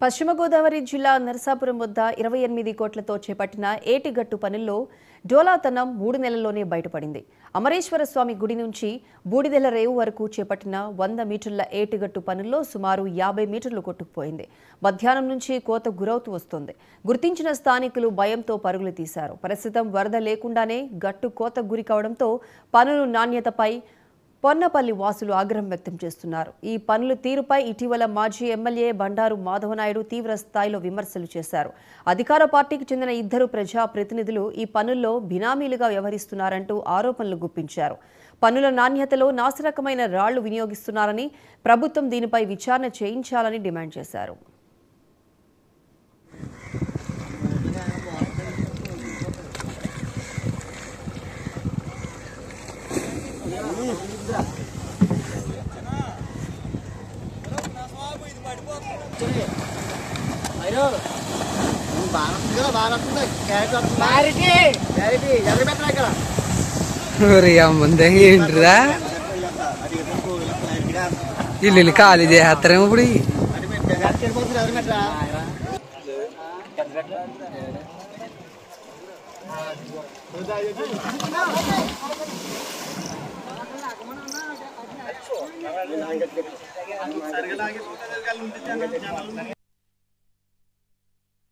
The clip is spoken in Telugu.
పశ్చిమ గోదావరి జిల్లా నరసాపురం వద్ద 28 కోట్లతో చేపట్టిన ఏటిగట్టు పనుల్లో డోలాతనం 3 నెలల్లోనే బయటపడింది. అమరేశ్వర స్వామి గుడి నుంచి బూడిదెల రేవు వరకు చేపట్టిన 100 మీటర్ల ఏటిగట్టు పనుల్లో సుమారు 50 మీటర్లు కొట్టుకుపోయింది. మధ్యాహ్నం నుంచి కోత గురవుతూ వస్తోంది. గుర్తించిన స్థానికులు భయంతో పరుగులు తీశారు. ప్రస్తుతం వరద లేకుండానే గట్టు కోత గురి కావడంతో పనుల నాణ్యతపై పొన్నపల్లి వాసులు ఆగ్రహం వ్యక్తం చేస్తున్నారు. ఈ పనుల తీరుపై ఇటీవల మాజీ ఎమ్మెల్యే బండారు మాధవనాయుడు తీవ్ర స్థాయిలో విమర్శలు చేశారు. అధికార పార్టీకి చెందిన 2 ప్రజా ప్రతినిధులు ఈ పనుల్లో బినామీలుగా వ్యవహరిస్తున్నారంటూ ఆరోపణలు గుప్పించారు. పనుల నాణ్యతలో నాసిరకమైన రాళ్లు వినియోగిస్తున్నారని, ప్రభుత్వం దీనిపై విచారణ చేయించాలని డిమాండ్ చేశారు. ముందే ఏంటిరా ఇల్లు ఖాళీ చేస్తారేమో ఇప్పుడు